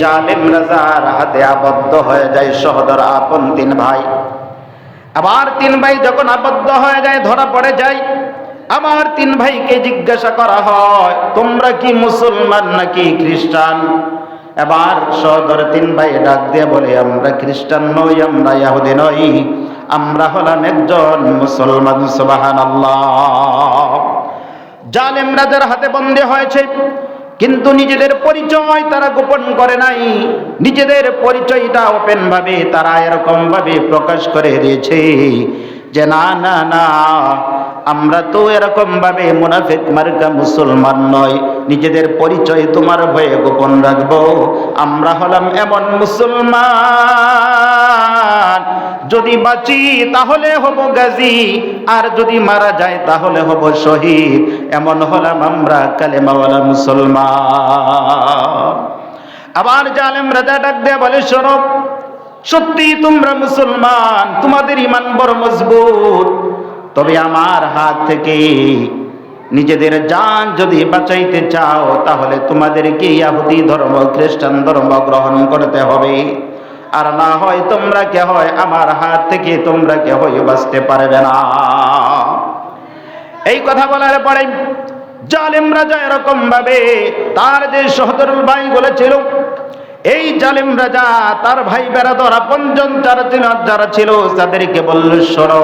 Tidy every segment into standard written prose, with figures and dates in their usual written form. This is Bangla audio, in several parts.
জালেম রাজার হাতে আবদ্ধ হয়ে যায় সহদর আপন তিন ভাই। আবার তিন ভাই যখন আবদ্ধ হয়ে যায়, ধরা পড়ে যায়, আমার তিন ভাইকে জিজ্ঞাসা করা হয়, তোমরা কি মুসলমান নাকি খ্রিস্টান? এবার সহদর তিন ভাই ডাক দিয়ে বলে, আমরা খ্রিস্টান নই, আমরা ইহুদি নই, আমরা হলাম একজন মুসলমান। সুবহানাল্লাহ। জালেম রাজার হাতে বন্দী হয়েছে, কিন্তু নিজেদের পরিচয় তারা গোপন করে নাই। নিজেদের পরিচয়টা ওপেন ভাবে তারা এরকম ভাবে প্রকাশ করে দিয়েছে যে না না না, আমরা তো এরকম ভাবে মুনাফিক মার্কা মুসলমান নয়, নিজেদের পরিচয় তোমার ভয়ে গোপন রাখবো। আমরা হলাম এমন মুসলমান, যদি বাঁচি তাহলে হব গাজী, আর যদি মারা যায় তাহলে হব শহীদ। এমন হলাম আমরা কালেমাওয়ালা মুসলমান। আবার জালেম রাজা ডাক দেয়া বলে, শোনো, সত্যি তোমরা মুসলমান, তোমাদের ঈমান বড় মজবুত, তবে আমার হাত থেকে নিজেদের জান যদি বাঁচাইতে চাও তাহলে তোমাদেরকে ইহুদি ধর্ম খ্রিস্টান ধর্ম গ্রহণ করতে হবে, আর না হয় তোমরা কে হয় আমার হাত থেকে তোমরা কে হয় বাঁচতে পারবে না। এই কথা বলার পরে জালেম রাজা এরকম ভাবে তার যে সহদরুল ভাই বলেছিল, এই জালেম রাজা তার ভাই বেরাদর আপনজন যারা ছিল তাদেরকে বলল, শোনো,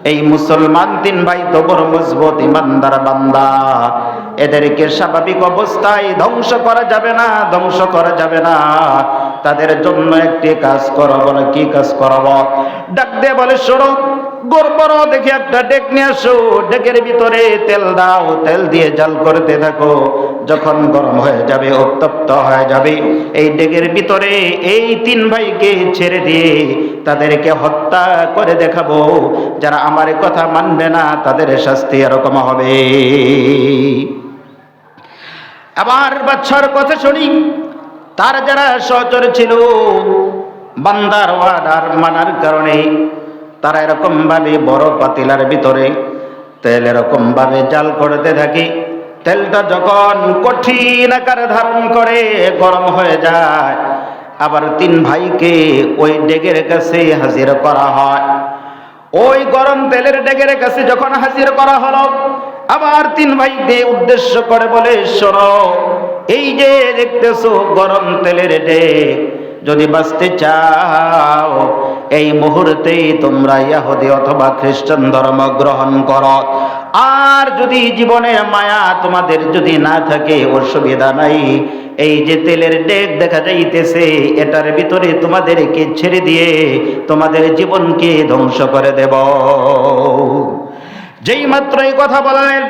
এই মুসলমান তিন ভাই তো বড় মজবুত ইমানদার বান্দা, এদেরকে স্বাভাবিক অবস্থায় ধ্বংস করা যাবে না, ধ্বংস করা যাবে না। তাদের জন্য একটি কাজ করব। না কি কাজ করব? ডাক দিয়ে বলে, শোনো, বড় দেখে একটা ডেক নিয়ে আসো, ডেকের ভিতরে তেল দাও, তেল দিয়ে জাল করতে থাকো, যখন গরম হয়ে যাবে, উত্তপ্ত হয়ে যাবে, এই ডেকের ভিতরে এই তিন ভাইকে ছেড়ে দিয়ে তাদেরকে হত্যা করে দেখাবো। যারা আমার কথা মানবে না তাদের শাস্তি এরকম হবে। আবার বাদশার কথা শুনি, তার যারা সহচর ছিল বান্দার ওয়ার্ডার মানার কারণে তারা এরকম ভাবে বড় পাতিলার ভিতরে তেল এরকম ভাবে জাল করতে থাকে। তেলটা যখন কঠিন আকার ধারণ করে গরম হয়ে যায়, আবার তিন ভাইকে ওই ডেকের কাছে হাজির করা হয়। ওই গরম তেলের ডেকের কাছে যখন হাজির করা হলো, আবার তিন ভাইকে উদ্দেশ্য করে বলে, শোনো, এই যে দেখতেছো গরম তেলের ডেক, যদি বাঁচতে চাও এই মুহূর্তেই তোমরা ইহুদি অথবা খ্রিস্টান ধর্ম গ্রহণ করো। আর যদি জীবনের মায়া তোমাদের যদি না থাকে, অসুবিধা নাই, এই যে তেলের ডেক দেখা যাইতেছে এটার ভিতরে তোমাদেরকে ছেড়ে দিয়ে তোমাদের জীবনকে ধ্বংস করে দেব। যেই মাত্র এই কথা বলেন,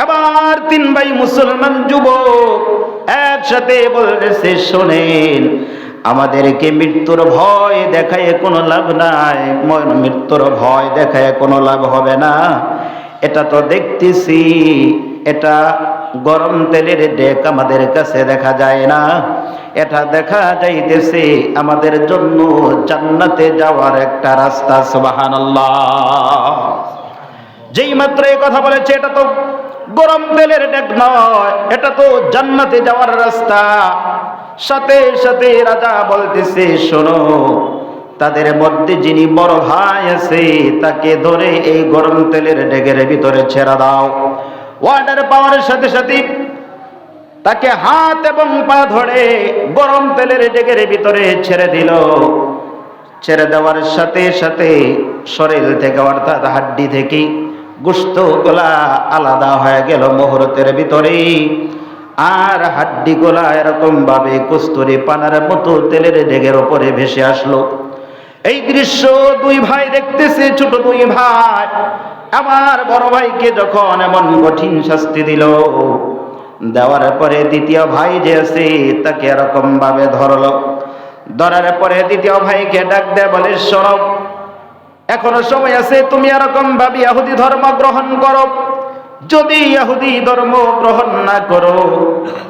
এবার তিন ভাই মুসলমান যুবক একসাথে বলতেছে, শোনেন, আমাদেরকে মৃত্যুর ভয় দেখায় কোনো লাভ নাই, মৃত্যুর ভয় দেখায় কোনো লাভ হবে না। এটা তো দেখতেছি এটা গরম তেলের ডেক আমাদের কাছে দেখা যায় না, এটা দেখা যাইতেছে আমাদের জন্য জান্নাতে যাওয়ার একটা রাস্তা। সুবহানাল্লাহ। যেই মাত্র এই কথা বলেছে, এটা তো গরম তেলের ডেক নয়, এটা তো জান্নাতে যাওয়ার রাস্তা। সাথে সাথে রাজা বলতেছে, শোনো, তাদের মধ্যে যিনি বড় ভাই আছে তাকে ধরে এই গরম তেলের ডেকের ভিতরে ছেড়ে দাও। ওয়ার্ডার পাওয়ার সাথে সাথে তাকে হাত এবং পা ধরে গরম তেলের ডেকের ভিতরে ছেড়ে দিল। ছেড়ে দেওয়ার সাথে সাথে শরীর থেকে অর্থাৎ হাড্ডি থেকে গোশত গুলা আলাদা হয়ে গেল মুহূর্তের ভিতরে, আর হাড্ডি গুলা এরকম ভাবে কস্তুরি পানার মতো তেলের ডেকের উপরে ভেসে আসলো। এই দৃশ্য দুই ভাই দেখতেছে, ছোট দুই ভাই। আমার বড় ভাইকে যখন এমন কঠিন শাস্তি দিল, দেওয়ার পরে দ্বিতীয় ভাই যে আছে তাকে এরকম ভাবে ধরলো। ধরার পরে দ্বিতীয় ভাইকে ডাক দেয়, বলে, শোনো, এখনো সময় আছে, তুমি এরকম ভাবে ইহুদি ধর্ম গ্রহণ করো। যদি ইহুদি ধর্ম গ্রহণ না করো,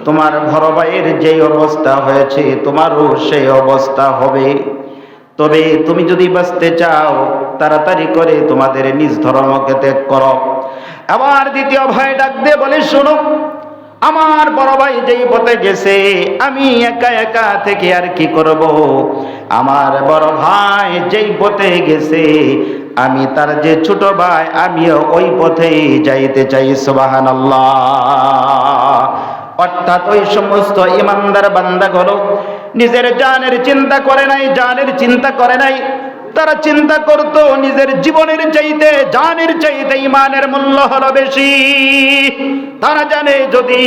তোমার বড় ভাইয়ের যে অবস্থা হয়েছে তোমারও সেই অবস্থা হবে। তবে তুমি যদি বাঁচতে চাও তাড়াতাড়ি করে তোমাদের নিজ ধর্মকে ত্যাগ করো। আবার দ্বিতীয় ভাই ডাক দিয়ে বলে, শোনো, আমার বড় ভাই যেই পথে গেছে আমি একা একা থেকে আর কি করব। আমার বড় ভাই যেই পথে গেছে আমি তার যে ছোট ভাই আমিও ওই পথেই যাইতে চাই। সুবহানাল্লাহ। অর্থাৎ ওই সমস্ত ইমানদার বান্দাগুলো নিজের জানের চিন্তা করে নাই, জানের চিন্তা করে নাই। তারা চিন্তা করতো নিজের জীবনের চাইতে জানের চাইতে ইমানের মূল্য হলো বেশি। তারা জানে যদি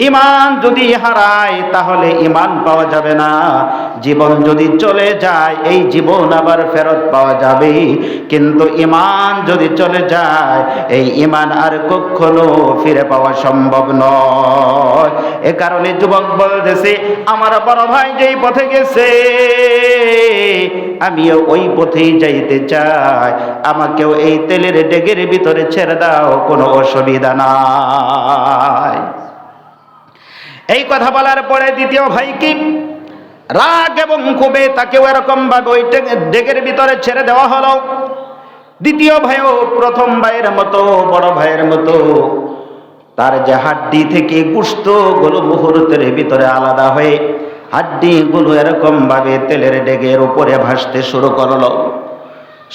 ইমান যদি হারায় তাহলে ইমান পাওয়া যাবে না, জীবন যদি চলে যায় এই জীবন আবার ফেরত পাওয়া যাবে, কিন্তু ইমান যদি চলে যায় এই ইমান আর কখনো ফিরে পাওয়া সম্ভব নয়। এ কারণে যুবক বলতেছে আমার বড় ভাই যেই পথে গেছে আমিও ওই পথেই যাইতে চাই, আমাকেও এই তেলের ডেগের ভিতরে ছেড়ে দাও, কোনো অসুবিধা নাই। এই কথা বলার পরে দ্বিতীয় ভাই কি রাগ এবং ক্ষোভে তাকেও এরকম ভাবে ওই ডেগের ভিতরে ছেড়ে দেওয়া হলো। দ্বিতীয় ভাইও প্রথম ভাইয়ের মতো বড় ভাইয়ের মতো তার যে হাড্ডি থেকে গোশত গুলো মুহূর্তের ভিতরে আলাদা হয়ে হাড্ডি গুলো এরকম ভাবে তেলের ডেগের উপরে ভাসতে শুরু করলো।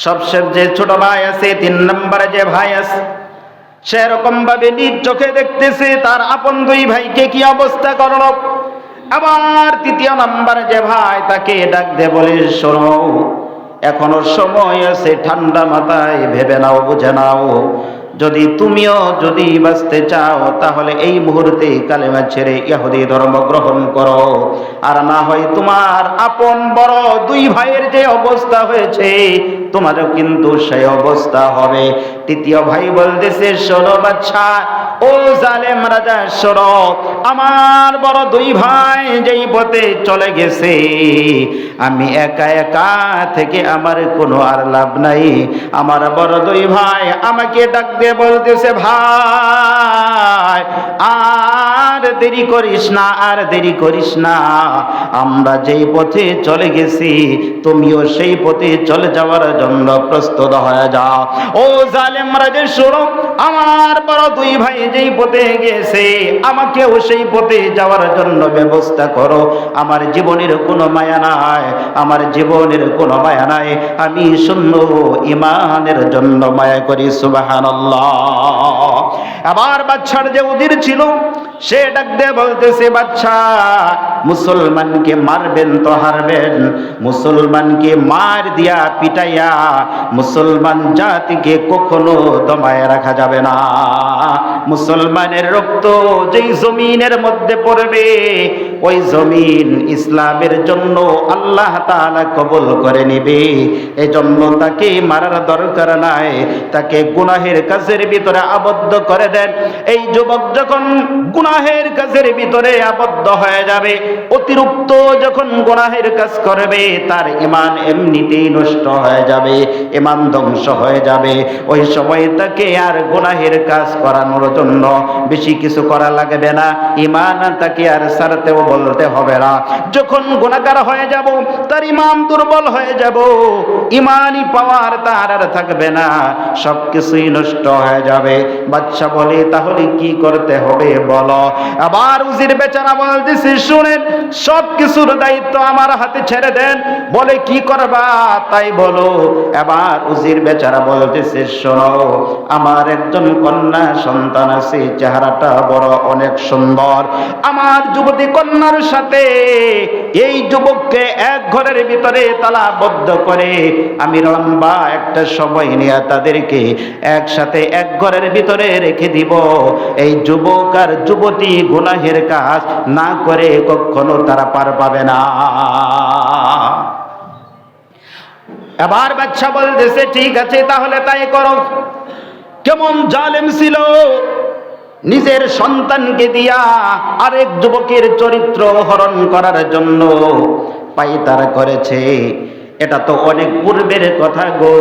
সবশেষ যে ছোট ভাই আছে, 3 নম্বরে যে ভাই আছে, সেরকম ভাবে নিজ চোখে দেখতেছে তার আপন 2 ভাইকে কি অবস্থা করলো। আবার 3 নম্বরে যে ভাই তাকে ডাক দিয়ে বলে শোনো, এখনো সময় আছে, ঠান্ডা মাথায় ভেবে নাও, বুঝে নাও, যদি তুমিও যদি বাঁচতে চাও তাহলে এই মুহূর্তে কালেমা ছেড়ে ইহুদি ধর্ম গ্রহণ করো, আর না হয় তোমার আপন বড় 2 ভাইয়ের যে অবস্থা হয়েছে তোমারও কিন্তু সেই অবস্থা হবে। 3য় ভাই বলতেছে শোনো বাচ্চা, ও জালেম রাজা শোনো, আমার বড় 2 ভাই যেই পথে চলে গেছে আমি একা একা থেকে আমার কোনো আর লাভ নাই। আমার বড় 2 ভাই আমাকে ডাক দিয়ে বলতেছে ভাই আর দেরি করিস না, আর দেরি করিস না, আমরা যেই পথে চলে গেছি তুমিও সেই পথে চলে যাওয়ার জন্য প্রস্তুত হয়ে যাও। ও জালেম রাজা শোনো, আমার বড় 2 ভাই যেই পথে গেছে আমাকেও সেই পথে যাওয়ার জন্য ব্যবস্থা করো, আমার জীবনের কোনো মায়া নাই, আমার জীবনের কোনো মায়া নাই, আমি শূন্য ইমানের জন্য মায়া করি। সুবহানাল্লাহ। আবার বাচ্চার যে উজির ছিল সে ডাক দিয়ে বলতেছে বাচ্চা মুসলমানকে মারবেন তো হারবেন, মুসলমানকে মার দিয়া পিটাইয়া মুসলমান জাতিকে কখনো দমায় রাখা যাবে না। মুসলমানের রক্ত যেই জমিনের মধ্যে পড়বে ওই জমিন ইসলামের জন্য আল্লাহ তাআলা কবুল করে নেবে, এজন্য তাকে মারার দরকার নাই, তাকে গুনাহের কাজের ভিতরে আবদ্ধ করে দেন। এই যুবক যখন গুনাহের কাজের ভিতরে আবদ্ধ হয়ে যাবে, অতিরিক্ত যখন গুনাহের কাজ করবে তার ঈমান এমনিতেই নষ্ট হয়ে যাবে, ঈমান ধ্বংস হয়ে যাবে। ওই সময় তাকে আর গুনাহের কাজ করানোর জন্য বেশি কিছু করা লাগবে না, ঈমান তাকে আর ছাড়তেও বলতে হবে না। যখন গুনাহগার হয়ে যাব তার ঈমান দুর্বল হয়ে যাব, ঈমানি পাওয়ার তার আর থাকবে না, সবকিছুই নষ্ট হয়ে যাবে। বাদশা বলে তাহলে কি করতে হবে বলো। আবার উজির বেচারা বলতেছে শুনেন সব কিছুর দায়িত্ব আমার হাতে ছেড়ে দেন। বলে কি করবা তাই বলো। এবার উজির বেচারা বলতেছে শোনো, আমার একজন কন্যা সন্তান আছে, চেহারাটা বড় অনেক সুন্দর, আমার যুবতী কন্যার সাথে এই যুবককে এক ঘরের ভিতরে তালাবদ্ধ করে আমি লম্বা একটা সময় নিয়ে তাদেরকে একসাথে এক ঘরের ভিতরে রেখে দিব। এই যুবক আর যুবতী গুনাহের কাজ না করে কখনো তারা পার পাবে না। এবার বাদশা বলতেছে ঠিক আছে তাহলে তাই করো। কেমন জালেম ছিল, নিজের সন্তানকে দিয়া আরেক যুবকের চরিত্র হরণ করার জন্য পায়তারা করেছে। এটা তো অনেক পূর্বের কথা গো।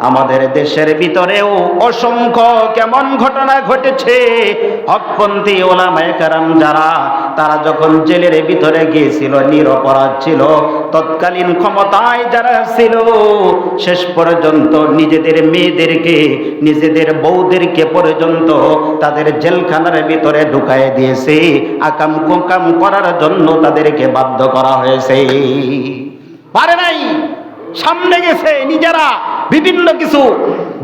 আমাদের দেশের ভিতরেও অসংখ্য কেমন ঘটনা ঘটেছে। হকপন্থী ওলামায়ে কেরাম যারা, তারা যখন জেলের ভিতরে গিয়েছিল, নিরপরাধ ছিল, তৎকালীন ক্ষমতায় যারা ছিল, শেষ পর্যন্ত নিজেদের মেয়েদেরকে, নিজেদের বউদেরকে পর্যন্ত তাদের জেলখানার ভিতরে ঢুকায় দিয়েছে। আকাম কুকাম করার জন্য তাদেরকে বাধ্য করা হয়েছে। পারে নাই, সামনে গেছে, নিজেরা বিভিন্ন কিছু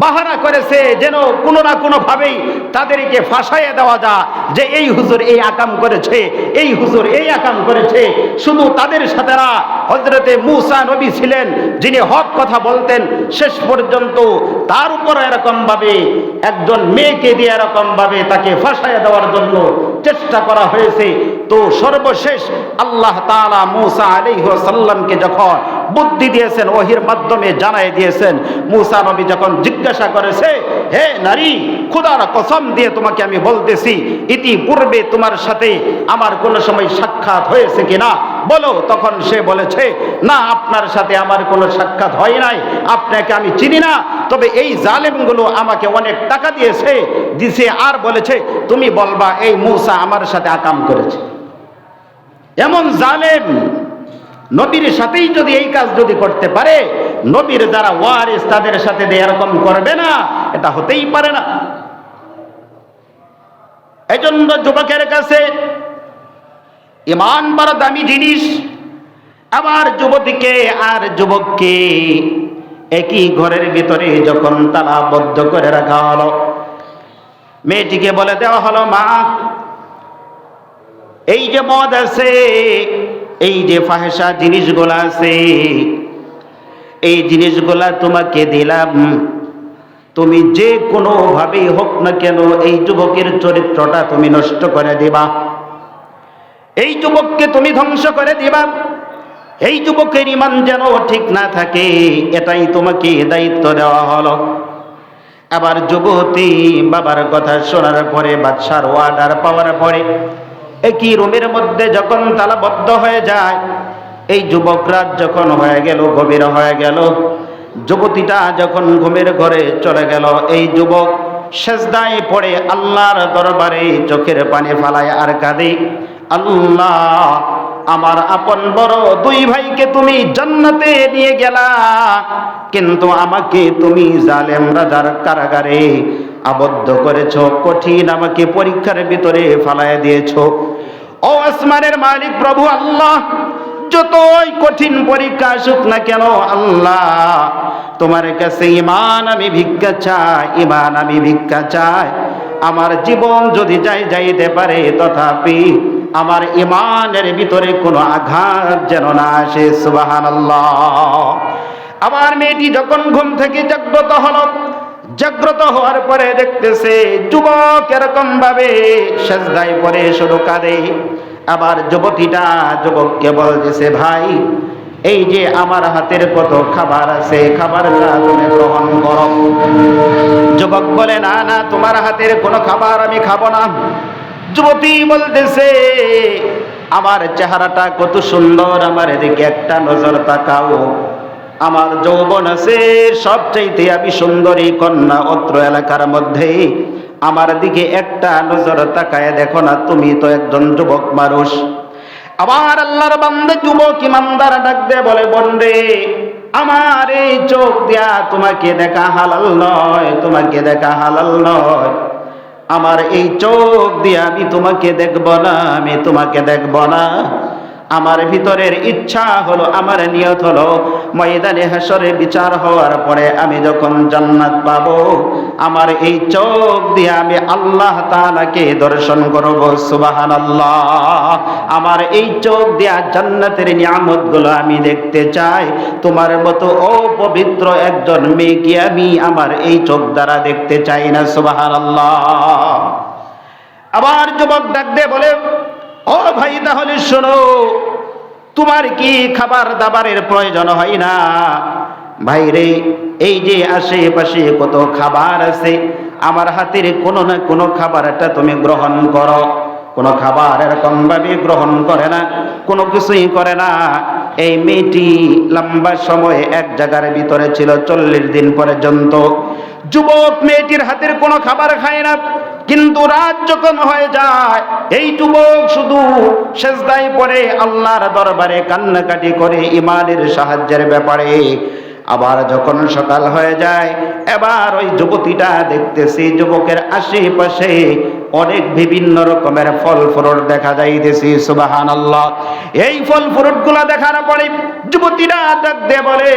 বাহানা করেছে যেন কোনো না কোনো ভাবেই তাদেরকে ফাঁসাইয়া দেওয়া যায় যে এই হুজুর এই আকাম করেছে, এই হুজুর এই আকাম করেছে। শুধু তাদের সাথে না, হযরতে মূসা নবী ছিলেন যিনি হক কথা বলতেন, শেষ পর্যন্ত তার উপর এরকম ভাবে একজন মেয়েকে দিয়ে এরকম ভাবে তাকে ফাঁসাইয়া দেওয়ার জন্য চেষ্টা করা হয়েছে। তো সর্বশেষ আল্লাহ তাআলা মূসা আলাইহিস সালামকে যখন বুদ্ধি দিয়েছেন, ওহীর মাধ্যমে জানাই দিয়েছেন, মূসা নবী যখন জিজ্ঞাসা করেছে, হে নারী, খোদার কসম দিয়ে তোমাকে আমি বলতেছি, ইতিপূর্বে তোমার সাথে আমার কোনো সময় সাক্ষাৎ হয়েছে কিনা বলো। তখন সে বলেছে, না, আপনার সাথে আমার কোনো সাক্ষাৎ হয় নাই, আপনাকে আমি চিনি না, তবে এই জালেমগুলো আমাকে অনেক টাকা দিয়েছে আর বলেছে তুমি বলবা এই মূসা আমার সাথে আকাম করেছে। এমন জালেম নবীর সাথেই যদি এই কাজ যদি করতে পারে, নবীর যারা ওয়ারিস তাদের সাথে এরকম করবে না, এটা হতেই পারে না। এজন্য যুবকের কাছে ঈমান বড় দামি জিনিস। আবার যুবতীকে আর যুবককে একই ঘরের ভিতরে যখন তালাবদ্ধ করে রাখা হলো, মেয়েটিকে বলে দেওয়া হলো, মা, এই যে মদ আছে, এই যে ফাহেসা জিনিসগুলা আছে, এই জিনিসগুলা তোমাকে দিলাম, তুমি যে কোনো ভাবেই হোক না কেন এই যুবকের চরিত্রটা তুমি নষ্ট করে দিবা, এই যুবককে তুমি ধ্বংস করে দিবা, এই যুবকের ঈমান যেন ঠিক না থাকে, এটাই তোমাকে দায়িত্ব দেওয়া হলো। আবার যুবতী বাবার কথা শোনার পরে, বাদশার অর্ডার পাওয়ার পরে একই রুমের মধ্যে যখন তালাবদ্ধ হয়ে যায়, এই যুবক রাত যখন হয়ে গেল, গভীর হয়ে গেল, যুবতীটা যখন ঘুমের ঘরে চলে গেল, এই যুবক সেজদায় পড়ে আল্লাহর দরবারে চোখের পানি ফালায় আর কাঁদে, আল্লাহ, আমার আপন বড় দুই ভাইকে তুমি জান্নাতে নিয়ে গেলা, কিন্তু আমাকে তুমি জালেম রাজার কারাগারে আবদ্ধ করেছো, কঠিন আমাকে পরীক্ষার ভিতরে ফালায় দিয়েছো। ও আসমানের মালিক প্রভু আল্লাহ, যতই কঠিন পরীক্ষা আসুক না কেন আল্লাহ, তোমার কাছে ঈমান আমি ভিক্ষা চাই, ঈমান আমি ভিক্ষা চাই। আমার জীবন যদি যাইতে পারে, তথাপি আমার ঈমানের ভিতরে কোনো আঘাত যেন না আসে। সুবহানাল্লাহ। আমার মেয়েটি যখন ঘুম থেকে জাগ্রত হলো, জাগ্রত হওয়ার পরে দেখতেছে যুবক এরকম ভাবে সেজদায় পড়ে শুধু কাঁদে। আবার যুবতীটা যুবককে বলতেছে, ভাই, এই যে আমার হাতের কত খাবার আছে, খাবারটা তুমি গ্রহণ করো। যুবক বলে, না না, তোমার হাতের কোনো খাবার আমি খাবো না। যুবতী বলতেছে, আমার চেহারাটা কত সুন্দর, আমার এদিকে একটা নজর তাকাও, আমার যৌবন আছে, সবচাইতে আমি সুন্দরী কন্যা অত্র এলাকার মধ্যে, আমার দিকে একটা নজর তাকায় দেখো না, তুমি তো একজন যুবক মানুষ। আবার আল্লাহর বান্দা যুবক ইমানদার ডাক দিয়ে বলে, বন্ডে, আমার এই চোখ দিয়া তোমাকে দেখা হালাল নয়, তোমাকে দেখা হালাল নয়, আমার এই চোখ দিয়ে আমি তোমাকে দেখব না, আমি তোমাকে দেখব না। আমার ভিতরের ইচ্ছা হলো, আমার নিয়ত হলো, ময়দানে হাসরে বিচার হওয়ার পরে আমি যখন জান্নাত পাবো, আমার এই চোখ দিয়ে আমি আল্লাহ তাআলাকে দর্শন করব। সুবহানাল্লাহ। আমার এই চোখ দিয়ে জান্নাতের নিয়ামতগুলো আমি দেখতে চাই। তোমার মতো অপবিত্র একজন মেয়েকে আমি আমার এই চোখ দ্বারা দেখতে চাই না। সুবহানাল্লাহ। আবার যুবক ডাক দিয়ে বলে, ও ভাই, তাহলে শোনো, তোমার কি খাবার দাবারের প্রয়োজন হয় না? ভাই রে, এই যে আশেপাশে কত খাবার আছে, আমার হাতের কোনো না কোনো খাবারটা তুমি গ্রহণ করো। কোনো খাবার এরকম ভাবে গ্রহণ করে না, কোনো কিছুই করে না। এই মেয়েটি লম্বা সময় এক জায়গার ভিতরে ছিল, 40 দিন পর্যন্ত। যুবক মেয়েটির হাতের কোনো খাবার খায় না, কিন্তু রাত যখন হয়ে যায় এই যুবক শুধু সেজদায় পড়ে আল্লাহর দরবারে কান্নাকাটি করে ইমানের সাহায্যের ব্যাপারে। আবার যখন সকাল হয়ে যায়, এবার ওই যুবতীটা দেখতেছি যুবকের আশেপাশে অনেক বিভিন্ন রকমের ফল ফ্রুট দেখা যাইতেছে। সুবহানাল্লাহ। এই ফল ফ্রুট গুলা দেখার পরে যুবতীরা ডাক দিয়ে বলে,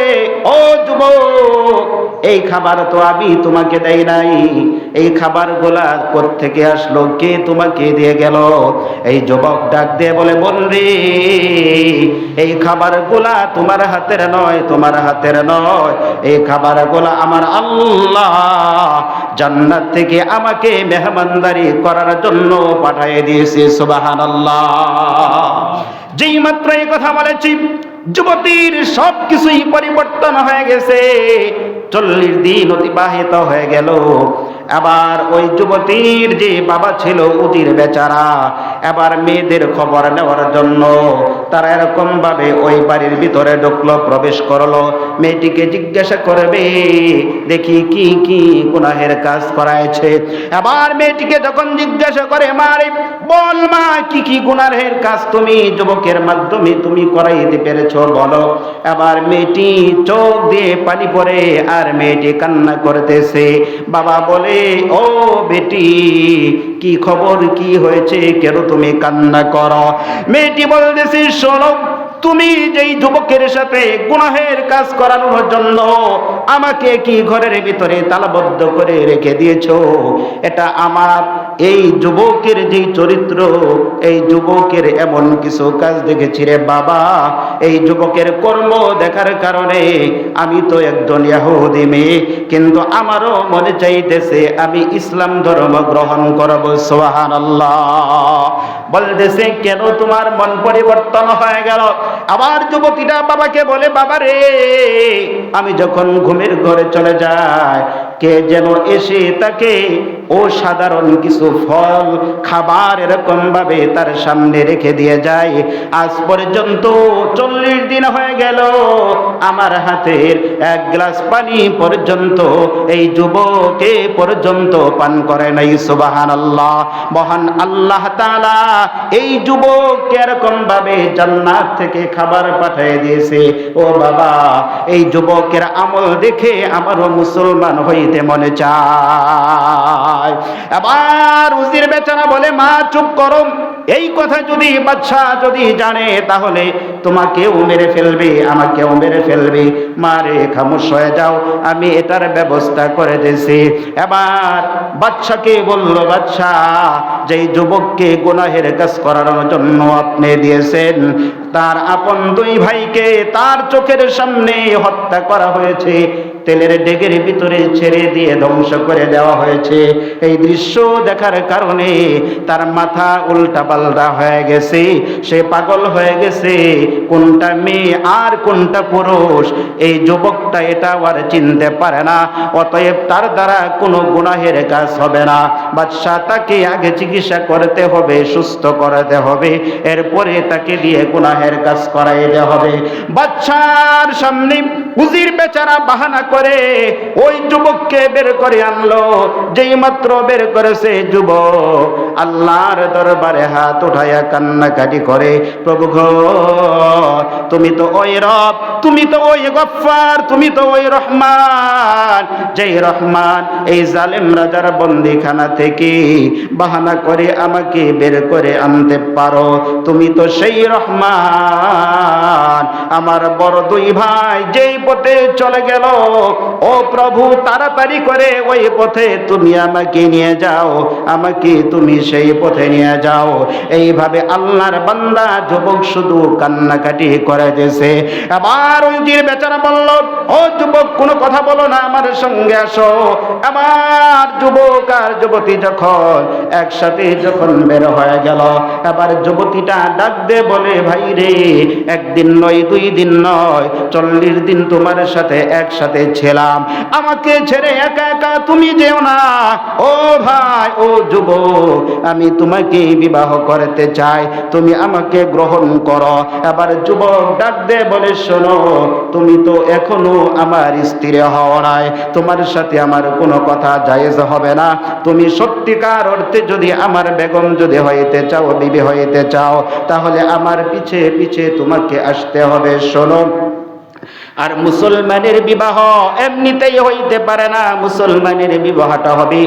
ও যুবক, এই খাবার তো আমি তোমাকে দেই নাই, এই খাবার গুলা কোত্থেকে আসলো, কে তোমাকে দিয়ে গেল? এই যুবক ডাক দিয়ে বলে, বন্ধু, এই খাবার গুলা তোমার হাতের নয়, তোমার হাতের নয়, এই খাবার গুলা আমার আল্লাহ জান্নাত থেকে আমাকে মেহমানদারি করার জন্য পাঠিয়ে দিয়েছে। সুবহানাল্লাহ। যেই মাত্র এই কথা বলেছি, যুবতীর সবকিছুই পরিবর্তন হয়ে গেছে। 40 দিন অতিবাহিত হয়ে গেল। আবার ওই যুবতীর যে বাবা ছিল উজির বেচারা, এবার মেয়েদের খবর নেওয়ার জন্য তারা এরকম ভাবে ওই বাড়ির ভিতরে ঢুকলো, প্রবেশ করলো। মেয়েটিকে জিজ্ঞাসা করবে, দেখি কি কি গুনাহের কাজ করাইছে। এবার মেয়েটিকে যখন জিজ্ঞাসা করে, মারে বল মা, কি কি গুনাহের কাজ তুমি যুবকের মাধ্যমে তুমি করাইতে পেরেছো, বলো। এবার মেয়েটি চোখ দিয়ে পানি পড়ে আর মেয়েটি কান্না করতেছে। বাবা বলে, ও বেটি, কি খবর, কি হয়েছে, কেন তুমি কান্না করো? মেয়েটি বলতেছে, শোনো, তুমি যেই যুবকের সাথে গুনাহের কাজ করানোর জন্য আমাকে কি ঘরের ভিতরে তালাবদ্ধ করে রেখে দিয়েছো, এটা আমার এই যুবকের যেই চরিত্র, এই যুবকের এমন কিছু কাজ দেখেছি রে বাবা, এই যুবকের কর্ম দেখার কারণে আমি তো একজন ইহুদি মেয়ে, কিন্তু আমারও মনে চাইতেছে আমি ইসলাম ধর্ম গ্রহণ করব। সুবহানাল্লাহ। বলতেছে, কেন তোমার মন পরিবর্তন হয়ে গেল? আবার যুবতীটা বাবাকে বলে, বাবা রে, আমি যখন ঘুমের ঘরে চলে যাই, কে যেন এসে তাকে অসাধারণ কিছু ফল খাবার এরকম ভাবে তার সামনে রেখে দিয়ে যায়। আজ পর্যন্ত 40 দিন হয়ে গেল, আমার হাতের এক গ্লাস পানি পর্যন্ত এই যুবকে পর্যন্ত পান করে নাই। সুবহানাল্লাহ। মহান আল্লাহ তাআলা এই যুবককে এরকম ভাবে জান্নাত থেকে খাবার পাঠিয়ে দিয়েছে। ও বাবা, এই যুবকের আমল দেখে আমারও মুসলমান হইতে মনে চায়। আবার উজির বেচারা বলে, মা চুপ করো, এই কথা যদি বাদশা যদি জানে তাহলে তোমাকেও মেরে ফেলবে, আমাকেও মেরে ফেলবে। মারে খামোশ হয়ে যাও, আমি এটার ব্যবস্থা করে দিয়েছি। এবার বাদশাকে বলল, বাদশা, যেই যুবককে গুনাহের কাজ করানোর জন্য আপনি দিয়েছেন, তার আপন 2 ভাইকে তার চোখের সামনে হত্যা করা হয়েছে, তেলের ডেগের ভিতরে ছেড়ে দিয়ে ধ্বংস করে দেওয়া হয়েছে। এই দৃশ্য দেখার কারণে তার মাথা উল্টা পাল্টা হয়ে গেছে, সে পাগল হয়ে গেছে। কোনটা মেয়ে আর কোনটা পুরুষ এই যুবকটা এটা আর চিনতে পারে না, অতএব তার দ্বারা কোনো গুনাহের কাজ হবে না। বাদশা তাকে আগে চিকিৎসা করতে হবে, সুস্থ করতে হবে, এরপরে তাকে দিয়ে গুনাহের কাজ করাইতে হবে। বাদশার সামনে উজির বেচারা বাহানা করে ওই যুবককে বের করে আনলো। যেই মাত্র বের করেছে, যুবক আল্লাহর দরবারে হাত উঠাইয়া কান্নাকাটি করে, প্রভু গো, তুমি তো ওই রব, তুমি তো ওই গফফার, তুমি তো ওই রহমান, যেই রহমান এই জালেম রাজার বন্দিখানা থেকে বাহানা করে আমাকে বের করে আনতে পারো। তুমি তো সেই রহমান। আমার বড় 2 ভাই যেই পথে চলে গেল, ও প্রভু, তাড়াতাড়ি করে ওই পথে তুমি আমাকে নিয়ে যাও, আমাকে তুমি সেই পথে নিয়ে যাও। এইভাবে আল্লাহর বান্দা যুবক শুধু কান্নাকাটি করে দিয়েছে। আবার ওই যে বেচারা বলল, ও যুবক, কোনো কথা বলো না, আমার সঙ্গে আসো। আবার যুবক আর যুবতী যখন একসাথে যখন বের হয়ে গেল, আবার যুবতীটা ডাক দে বলে, ভাই রে, একদিন নয় 2 দিন নয়, 40 দিন তোমার সাথে একসাথে ছিলাম। আমাকে ছেড়ে একা একা তুমি যেও না। ও ভাই, ও যুবক, আমি তোমাকে বিবাহ করতে চাই, তুমি আমাকে গ্রহণ করো। এবার যুবক ডাক দে বলে, শোনো, তুমি তো এখনো আমার স্ত্রী হও নাই, তোমার সাথে আমার কোনো কথা জায়েজ হবে না। তুমি সত্যিকার অর্থে যদি আমার বেগম যদি হইতে চাও, বিবি হইতে চাও, তাহলে আমার পিছে পিছে তোমাকে আসতে হবে। শোনো, আর মুসলমানের বিবাহ এমনিতেই হইতে পারে না। মুসলমানের বিবাহটা হবে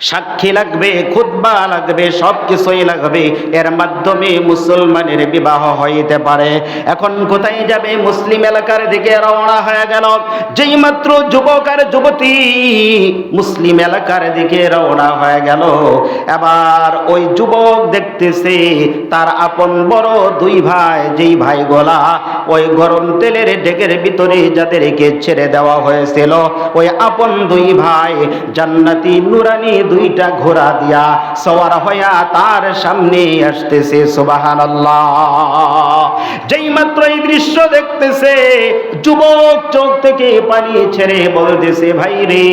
সাক্ষী লাগবে, খুতবা লাগবে, সব কিছুই লাগবে, এর মাধ্যমে মুসলমানের বিবাহ হইতে পারে। এখন কোথায় যাবে? মুসলিম এলাকার দিকে রওনা হয়ে গেল। যেই মাত্র যুবক আর যুবতী মুসলিম এলাকার দিকে রওনা হয়ে গেল, এবার ওই যুবক দেখতেছে তার আপন বড় দুই ভাই, যেই ভাই গোলা ওই গরম তেলের ডেকের ভিতরে যাদেরকে ছেড়ে দেওয়া হয়েছিল, ওই আপন দুই ভাই জান্নাতি নুরানি দুইটা ঘোড়া দিয়া সওয়ার হইয়া তার সামনে আসতেছে। সুবহানাল্লাহ। যেই মাত্র এই দৃশ্য দেখতেছে, যুবক চোখ থেকে পানি ছেড়ে বলতেছে, ভাই রে,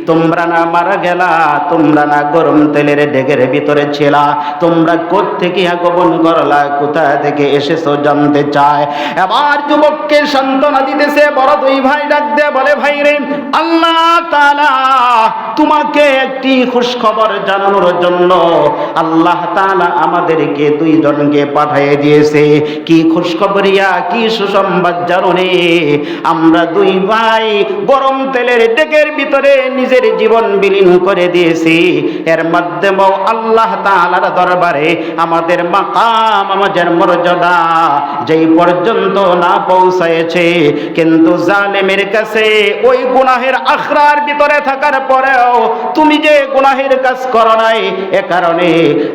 তোমরা না মারা গেলা, তোমরা না গরম তেলের ডেকের ভিতরে ছিলা, তোমরা কোত্থেকে আগমন করলা, কোথা থেকে এসেছো জানতে চায়। এবার যুবককে সান্ত্বনা দিতেছে বড় দুই ভাই, ডাক দিয়ে বলে, ভাই রে, আল্লাহ তাআলা তোমাকে একটি খুশখবর জানানোর জন্য আল্লাহ তাআলা আমাদেরকে দুইজনকে পাঠিয়ে দিয়েছে। কি খুশখবরিয়া, কি সুসংবাদ জানো রে? আমরা দুই ভাই গরম তেলের ডেকের ভিতরে নিজের জীবন বিলীন করে দিয়েছি। এর মাধ্যমেও আল্লাহ তাআলার দরবারে আমাদের মাকাম, আমাদের মর্যাদা যেই পর্যন্ত না পৌঁছায়েছে, কিন্তু জালেমের কাছে ওই গুনাহের আখড়ার ভিতরে থাকার পরেও তুমি যে গুনাহের কাজ করো নাই, এ কারণে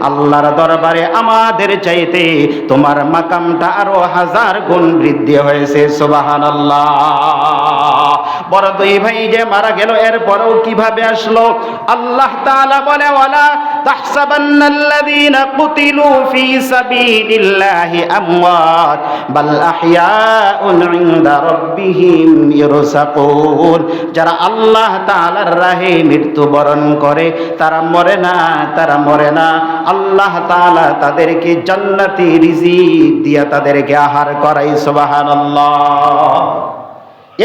আল্লাহর দরবারে আমাদের চাইতে তোমার মাকামটা আরো 1000 গুণ বৃদ্ধি হয়েছে। সুবহানাল্লাহ। বড় দুই ভাই যে মারা গেল, এরপরেও কিভাবে আসলো? আল্লাহ তাআলা বলে, ওয়ালা তাহসাবান্নাল্লাযীনা কুতিলু ফী সাবিলিল্লাহি আমওয়াত বাল আহইয়াউন ইনদা রাব্বিহিম ইরসাকুন। যারা আল্লাহ তাআলার রাহে মৃত্যুবরণ করে তারা মরে না, তারা মরে না। আল্লাহ তাআলা তাদেরকে জান্নাতি রিজিক দিয়া তাদেরকে আহার করাই। সুবহানাল্লাহ।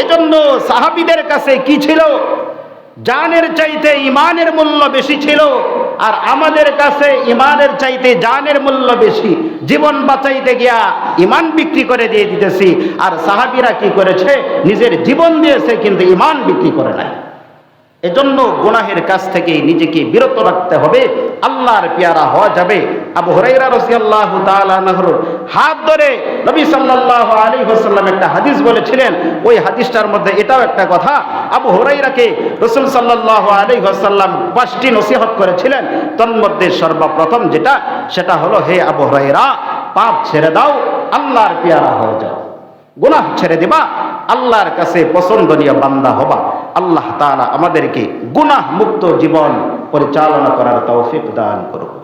এজন্য সাহাবীদের কাছে কি ছিল? জানের চাইতে ইমানের মূল্য বেশি ছিল। আর আমাদের কাছে ইমানের চাইতে জানের মূল্য বেশি। জীবন বাঁচাইতে গিয়া ইমান বিক্রি করে দিয়ে দিতেছি। আর সাহাবীরা কি করেছে? নিজের জীবন দিয়েছে, কিন্তু ইমান বিক্রি করে নাই। এজন্য গুনাহের কাছ থেকে নিজেকে বিরত রাখতে হবে, আল্লাহর পেয়ারা হওয়া যাবে। আবু হুরায়রা রাদিয়াল্লাহু তাআলা আনহুর হাত ধরে নবী সাল্লাল্লাহু আলাইহি ওয়াসাল্লাম একটা হাদিস বলেছিলেন। ওই হাদিসটার মধ্যে এটাও একটা কথা, আবু হুরায়রাকে রাসূল সাল্লাল্লাহু আলাইহি ওয়াসাল্লাম 5টি নসিহত করেছিলেন। তন্মধ্যে সর্বপ্রথম যেটা, সেটা হলো, হে আবু হুরায়রা, পাপ ছেড়ে দাও, আল্লাহর পেয়ারা হয়ে যাও। গুনাহ ছেড়ে দিবা, আল্লাহর কাছে পছন্দনীয় বান্দা হবা। আল্লাহ তাআলা আমাদেরকে গুনাহ মুক্ত জীবন পরিচালনা করার তৌফিক দান করুন।